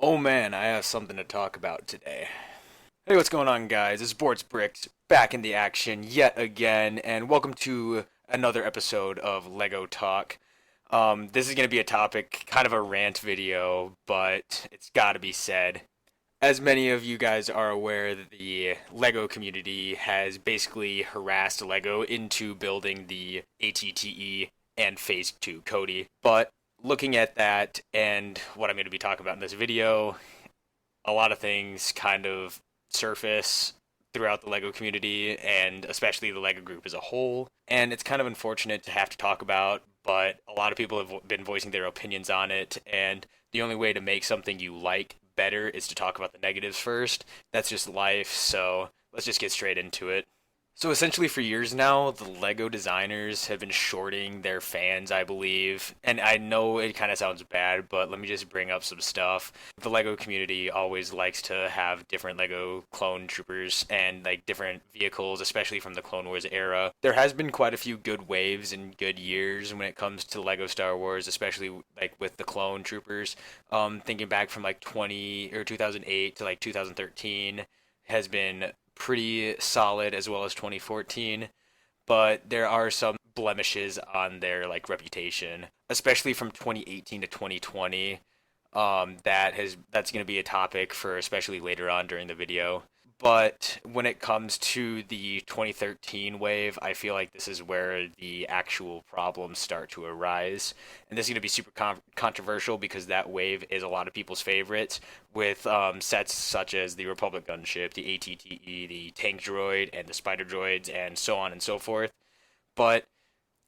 Oh man, I have something to talk about today. Hey, what's going on, guys? It's Sports Bricks back in the action yet again, and welcome to another episode of Lego Talk. This is going to be a topic, kind of a rant video, but it's got to be said. As many of you guys are aware, the Lego community has basically harassed Lego into building the ATTE and Phase 2 Cody. But looking at that and what I'm going to be talking about in this video, a lot of things kind of surface throughout the Lego community and especially the Lego group as a whole. And it's kind of unfortunate to have to talk about, but a lot of people have been voicing their opinions on it. And the only way to make something you like better is to talk about the negatives first. That's just life. So let's just get straight into it. So essentially, for years now, the Lego designers have been shorting their fans, I believe. And I know it kind of sounds bad, but let me just bring up some stuff. The Lego community always likes to have different Lego clone troopers and like different vehicles, especially from the Clone Wars era. There has been quite a few good waves and good years when it comes to Lego Star Wars, especially like with the clone troopers. Thinking back from like 2008 to like 2013 has been pretty solid, as well as 2014, but there are some blemishes on their like reputation, especially from 2018 to 2020. That's going to be a topic for especially later on during the video. But when it comes to the 2013 wave, I feel like this is where the actual problems start to arise. And this is going to be super controversial because that wave is a lot of people's favorites, with sets such as the Republic gunship, the ATTE, the tank droid, and the spider droids, and so on and so forth. But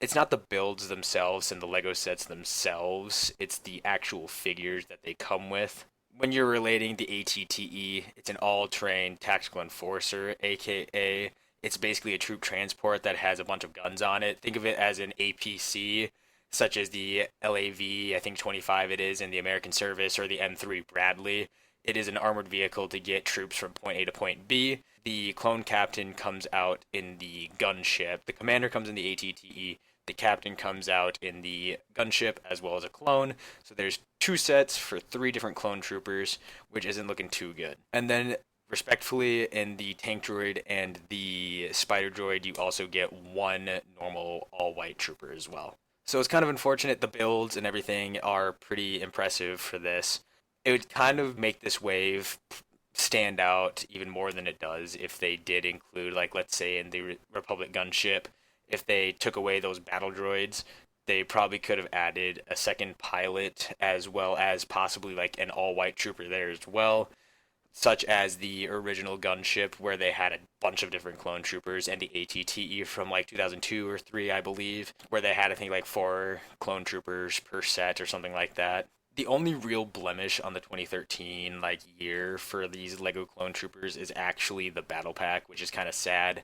it's not the builds themselves and the Lego sets themselves, it's the actual figures that they come with. When you're relating the ATTE, it's an all-terrain tactical enforcer, aka it's basically a troop transport that has a bunch of guns on it. Think of it as an APC, such as the LAV, I think 25 it is, in the American service, or the M3 Bradley. It is an armored vehicle to get troops from point A to point B. The clone captain comes out in the gunship. The commander comes in the ATTE. The captain comes out in the gunship as well as a clone. So there's two sets for three different clone troopers, which isn't looking too good. And then, respectfully, in the tank droid and the spider droid, you also get one normal all-white trooper as well. So it's kind of unfortunate. The builds and everything are pretty impressive for this. It would kind of make this wave stand out even more than it does if they did include, like, let's say in the Republic gunship, if they took away those battle droids, they probably could have added a second pilot as well as possibly like an all-white trooper there as well, such as the original gunship where they had a bunch of different clone troopers, and the ATTE from like 2002 or 3, I believe, where they had I think like 4 clone troopers per set or something like that. The only real blemish on the 2013 like year for these Lego clone troopers is actually the battle pack, which is kind of sad.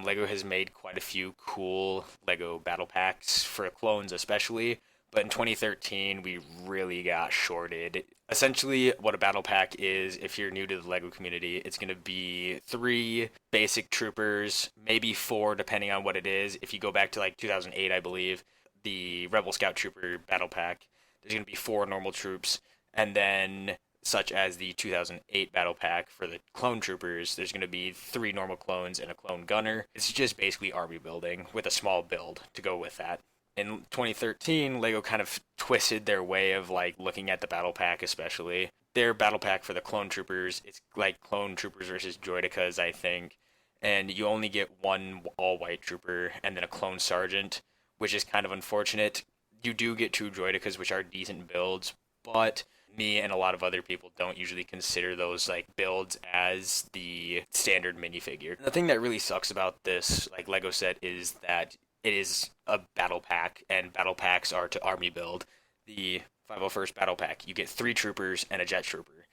Lego has made quite a few cool Lego battle packs for clones, especially, but in 2013 we really got shorted. Essentially, what a battle pack is, if you're new to the Lego community, it's going to be 3 basic troopers, maybe 4 depending on what it is. If you go back to like 2008, I believe, the Rebel Scout Trooper battle pack, there's going to be 4 normal troops, and then such as the 2008 battle pack for the clone troopers, there's going to be 3 normal clones and a clone gunner. It's just basically army building with a small build to go with that. In 2013, Lego kind of twisted their way of like looking at the battle pack, especially their battle pack for the clone troopers. It's like clone troopers versus droidekas, I think, and you only get one all-white trooper and then a clone sergeant, which is kind of unfortunate. You do get 2 droidekas, which are decent builds, but me and a lot of other people don't usually consider those like builds as the standard minifigure. The thing that really sucks about this like Lego set is that it is a battle pack, and battle packs are to army build. The 501st battle pack, you get 3 troopers and a jet trooper.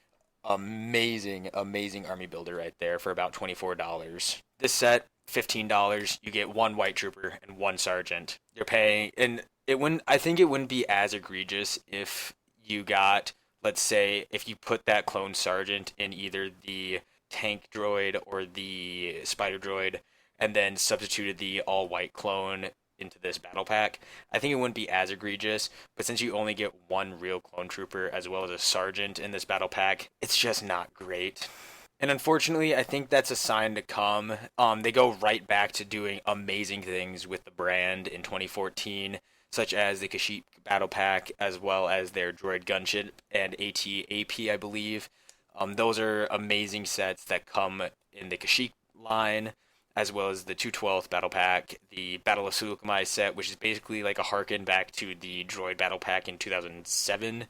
Amazing, amazing army builder right there for about $24. This set, $15, you get 1 white trooper and 1 sergeant. You're paying, and I think it wouldn't be as egregious if you got, let's say, if you put that clone sergeant in either the tank droid or the spider droid, and then substituted the all white clone into this battle pack, I think it wouldn't be as egregious. But since you only get one real clone trooper as well as a sergeant in this battle pack, it's just not great. And unfortunately, I think that's a sign to come. They go right back to doing amazing things with the brand in 2014, such as the Kashyyyk Battle Pack, as well as their Droid Gunship and AT-AP, I believe. Those are amazing sets that come in the Kashyyyk line, as well as the 212th Battle Pack, the Battle of Sulukamai set, which is basically like a harken back to the Droid Battle Pack in 2007,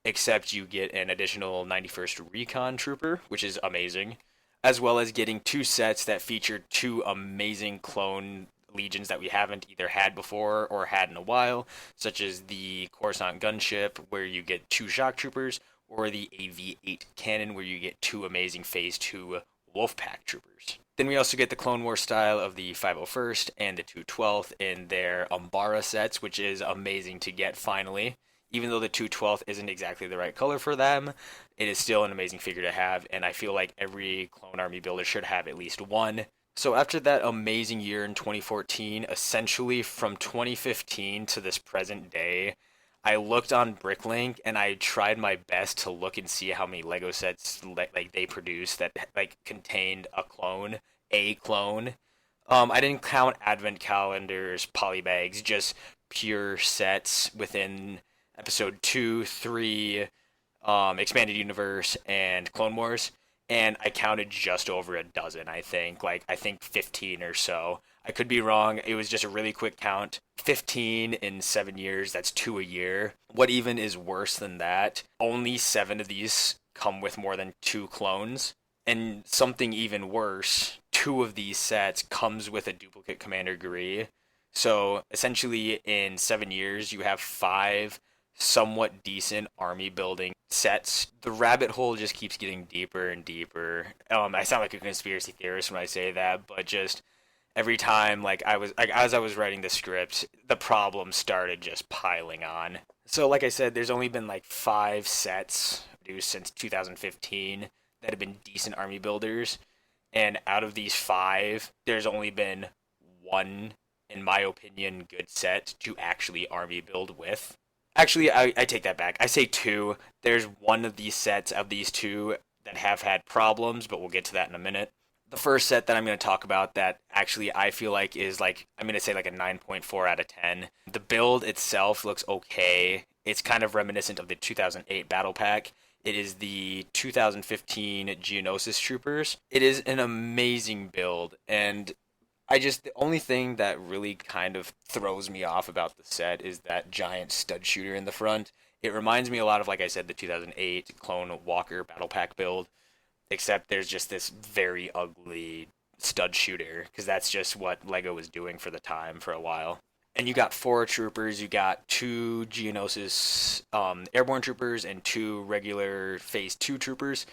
except you get an additional 91st Recon Trooper, which is amazing, as well as getting two sets that feature two amazing clone legions that we haven't either had before or had in a while, such as the Coruscant Gunship, where you get two Shock Troopers, or the AV-8 Cannon, where you get two amazing Phase 2 Wolfpack Troopers. Then we also get the Clone War style of the 501st and the 212th in their Umbara sets, which is amazing to get finally. Even though the 212th isn't exactly the right color for them, it is still an amazing figure to have, and I feel like every Clone Army builder should have at least one. So after that amazing year in 2014, essentially from 2015 to this present day, I looked on Bricklink and I tried my best to look and see how many Lego sets like they produced that like contained a clone. I didn't count advent calendars, polybags, just pure sets within episode 2, 3, Expanded Universe, and Clone Wars. And I counted just over a dozen, I think. Like, I think 15 or so. I could be wrong. It was just a really quick count. 15 in 7 years, that's two a year. What even is worse than that? Only 7 of these come with more than 2 clones. And something even worse, 2 of these sets comes with a duplicate Commander Gree. So essentially, in 7 years, you have 5 somewhat decent army building sets. The rabbit hole just keeps getting deeper and deeper. I sound like a conspiracy theorist when I say that, but just every time, like I was like as I was writing the script, the problems started just piling on. So, like I said, there's only been like 5 sets produced since 2015 that have been decent army builders, and out of these 5, there's only been one, in my opinion, good set to actually army build with. Actually, I take that back. I say 2. There's one of these sets of these 2 that have had problems, but we'll get to that in a minute. The first set that I'm going to talk about that actually I feel like is like, I'm going to say like a 9.4 out of 10. The build itself looks okay. It's kind of reminiscent of the 2008 Battle Pack. It is the 2015 Geonosis Troopers. It is an amazing build, and the only thing that really kind of throws me off about the set is that giant stud shooter in the front. It reminds me a lot of, like I said, the 2008 Clone Walker Battle Pack build, except there's just this very ugly stud shooter, because that's just what Lego was doing for the time for a while. And you got 4 troopers, you got 2 Geonosis airborne troopers, and 2 regular Phase 2 troopers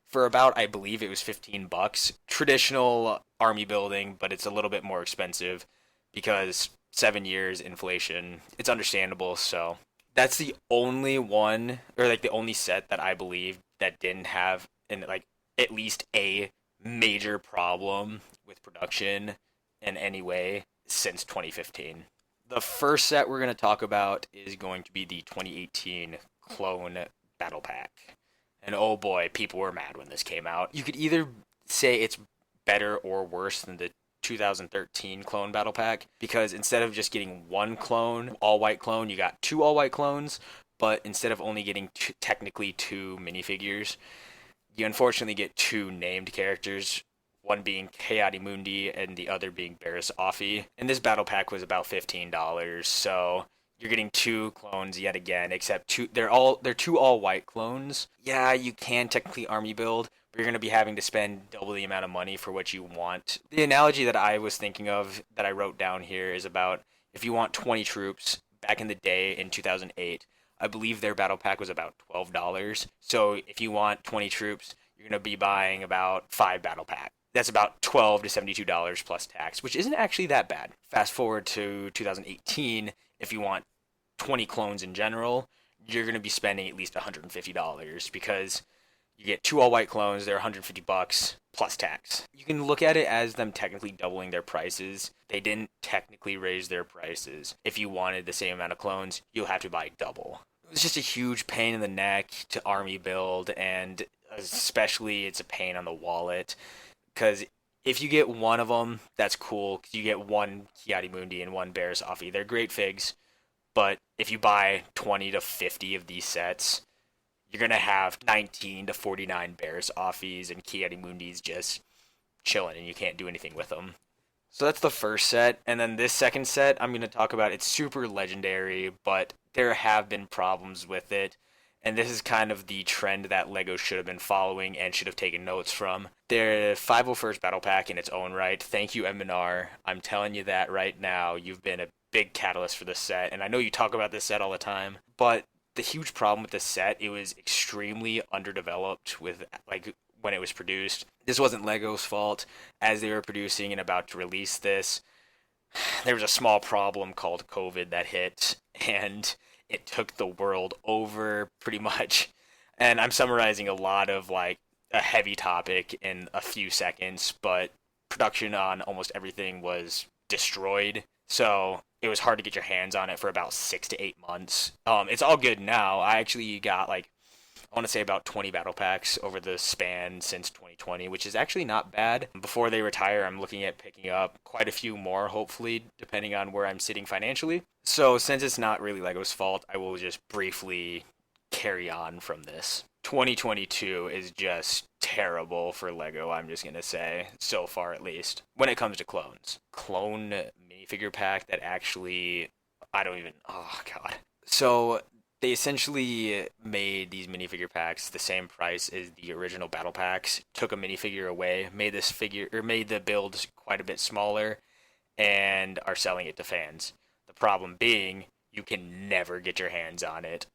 for about, I believe it was $15. Traditional army building, but it's a little bit more expensive because 7 years inflation. It's understandable. So that's the only one, or like the only set that I believe that didn't have like at least a major problem with production in any way since 2015. The first set we're going to talk about is going to be the 2018 Clone Battle Pack. And oh boy, people were mad when this came out. You could either say it's better or worse than the 2013 Clone Battle Pack, because instead of just getting one clone, all white clone, you got 2 all white clones, but instead of only getting technically 2 minifigures, you unfortunately get 2 named characters, one being Hayati Mundi and the other being Barriss Offee. And this battle pack was about $15, so you're getting 2 clones yet again, except they're 2 all white clones. Yeah, you can technically army build, but you're going to be having to spend double the amount of money for what you want. The analogy that I was thinking of that I wrote down here is about if you want 20 troops back in the day in 2008, I believe their battle pack was about $12. So if you want 20 troops, you're going to be buying about 5 battle packs. That's about $12 to $72 plus tax, which isn't actually that bad. Fast forward to 2018, if you want 20 clones in general, you're going to be spending at least $150 because You get two all white clones, they're $150 plus tax. You can look at it as them technically doubling their prices. They didn't technically raise their prices. If you wanted the same amount of clones, you'll have to buy double. It was just a huge pain in the neck to army build, and especially it's a pain on the wallet because if you get one of them, that's cool. 'Cause you get one Kiadi and one Bears Offie. They're great figs, but if you buy 20 to 50 of these sets, you're gonna have 19 to 49 Bears Offies and Kiadi just chilling, and you can't do anything with them. So that's the first set, and then this second set I'm gonna talk about. It's super legendary, but there have been problems with it, and this is kind of the trend that LEGO should have been following and should have taken notes from. Their 501st Battle Pack in its own right. Thank you, M&R. I'm telling you that right now. You've been a big catalyst for this set, and I know you talk about this set all the time, but the huge problem with this set, it was extremely underdeveloped with like when it was produced. This wasn't Lego's fault. As they were producing and about to release this, there was a small problem called COVID that hit, and it took the world over pretty much. And I'm summarizing a lot of like a heavy topic in a few seconds, but production on almost everything was destroyed. So it was hard to get your hands on it for about 6 to 8 months. It's all good now. I actually got like I want to say about 20 battle packs over the span since 2020, which is actually not bad. Before they retire, I'm looking at picking up quite a few more, hopefully, depending on where I'm sitting financially. So, since it's not really LEGO's fault, I will just briefly carry on from this. 2022 is just terrible for LEGO, I'm just going to say, so far at least, when it comes to clones. Clone minifigure pack that actually, I don't even, oh god. So, they essentially made these minifigure packs the same price as the original battle packs, took a minifigure away, made this figure or made the build quite a bit smaller, and are selling it to fans. The problem being, you can never get your hands on it.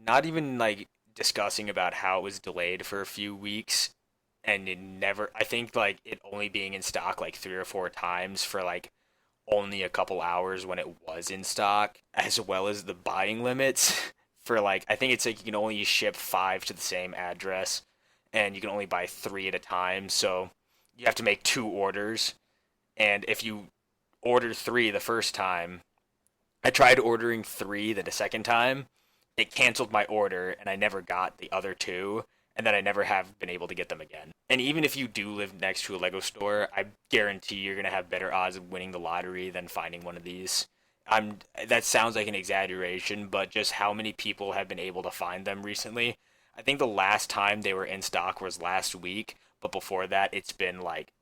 Not even like discussing about how it was delayed for a few weeks, and it never. I think like it only being in stock like 3 or 4 times for like only a couple hours when it was in stock, as well as the buying limits for like I think it's like you can only ship 5 to the same address and you can only buy 3 at a time, so you have to make 2 orders. And if you order 3 the first time, I tried ordering 3 the second time, it canceled my order and I never got the other 2, and then I never have been able to get them again. And even if you do live next to a Lego store, I guarantee you're going to have better odds of winning the lottery than finding one of these. I'm that sounds like an exaggeration, but just how many people have been able to find them recently? I think the last time they were in stock was last week, but before that it's been like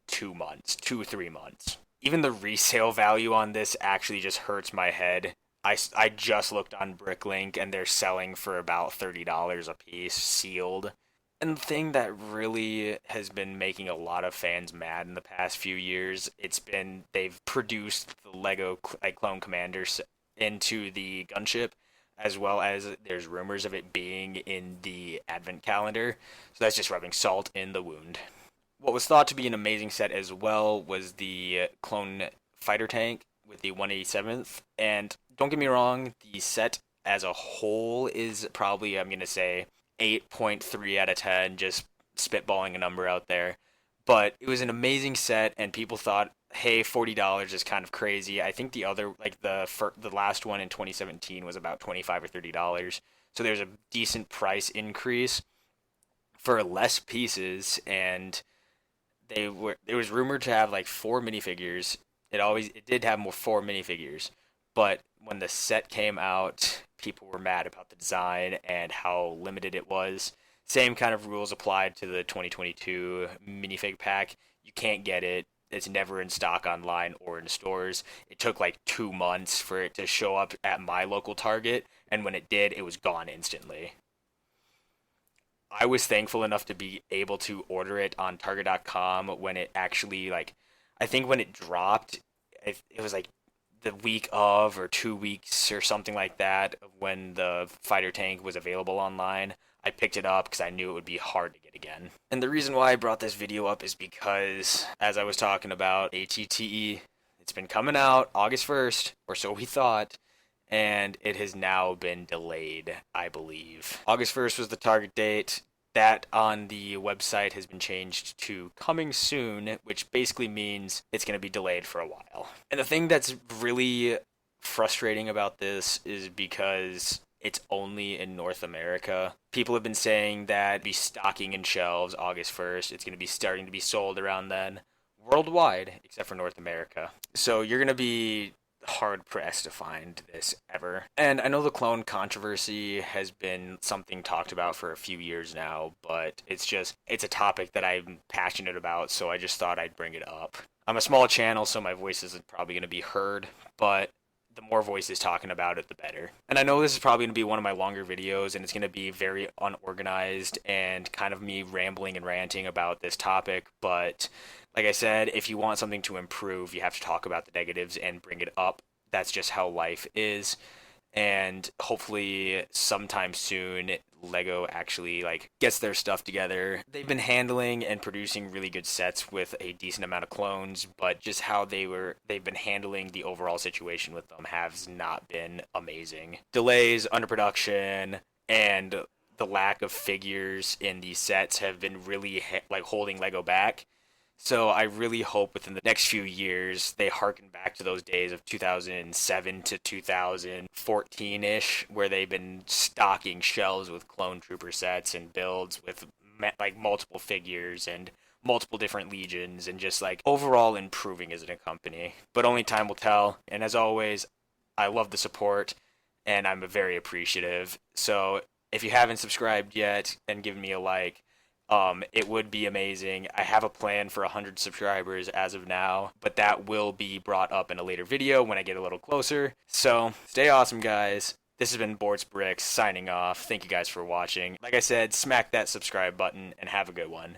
2 months, 2 3 months. Even the resale value on this actually just hurts my head. I just looked on Bricklink and they're selling for about $30 a piece sealed. And the thing that really has been making a lot of fans mad in the past few years, it's been they've produced the Lego like Clone Commanders into the gunship, as well as there's rumors of it being in the advent calendar. So that's just rubbing salt in the wound. What was thought to be an amazing set as well was the Clone Fighter Tank with the 187th. And don't get me wrong, the set as a whole is probably, I'm going to say, 8.3 out of 10, just spitballing a number out there. But it was an amazing set, and people thought, hey, $40 is kind of crazy. I think the other, like the last one in 2017 was about $25 or $30. So there's a decent price increase for less pieces, and it was rumored to have like 4 minifigures. It did have more 4 minifigures, but when the set came out, people were mad about the design and how limited it was. Same kind of rules applied to the 2022 minifig pack. You can't get it. It's never in stock online or in stores. It took like 2 months for it to show up at my local Target, and when it did, it was gone instantly. I was thankful enough to be able to order it on Target.com when it actually like I think when it dropped, it was like the week of or 2 weeks or something like that when the fighter tank was available online. I picked it up because I knew it would be hard to get again. And the reason why I brought this video up is because, as I was talking about, ATTE, it's been coming out August 1st, or so we thought, and it has now been delayed, I believe. August 1st was the target date. That on the website has been changed to coming soon, which basically means it's going to be delayed for a while. And the thing that's really frustrating about this is because it's only in North America. People have been saying that be stocking in shelves August 1st. It's going to be starting to be sold around then worldwide, except for North America. So you're going to be hard pressed to find this ever. And I know the clone controversy has been something talked about for a few years now, but it's a topic that I'm passionate about, so I just thought I'd bring it up. I'm a small channel, so my voice isn't probably going to be heard, but the more voices talking about it, the better. And I know this is probably going to be one of my longer videos, and it's going to be very unorganized and kind of me rambling and ranting about this topic, but like I said, if you want something to improve, you have to talk about the negatives and bring it up. That's just how life is. And hopefully sometime soon Lego actually gets their stuff together. They've been handling and producing really good sets with a decent amount of clones, but just how they've been handling the overall situation with them has not been amazing. Delays, underproduction, and the lack of figures in these sets have been really holding Lego back. So I really hope within the next few years they harken back to those days of 2007 to 2014-ish, where they've been stocking shelves with clone trooper sets and builds with multiple figures and multiple different legions, and just overall improving as a company. But only time will tell. And as always, I love the support and I'm very appreciative. So if you haven't subscribed yet and given me a like, it would be amazing. I have a plan for 100 subscribers as of now, but that will be brought up in a later video when I get a little closer. So stay awesome, guys. This has been Bort's Bricks signing off. Thank you guys for watching. Like I said, smack that subscribe button and have a good one.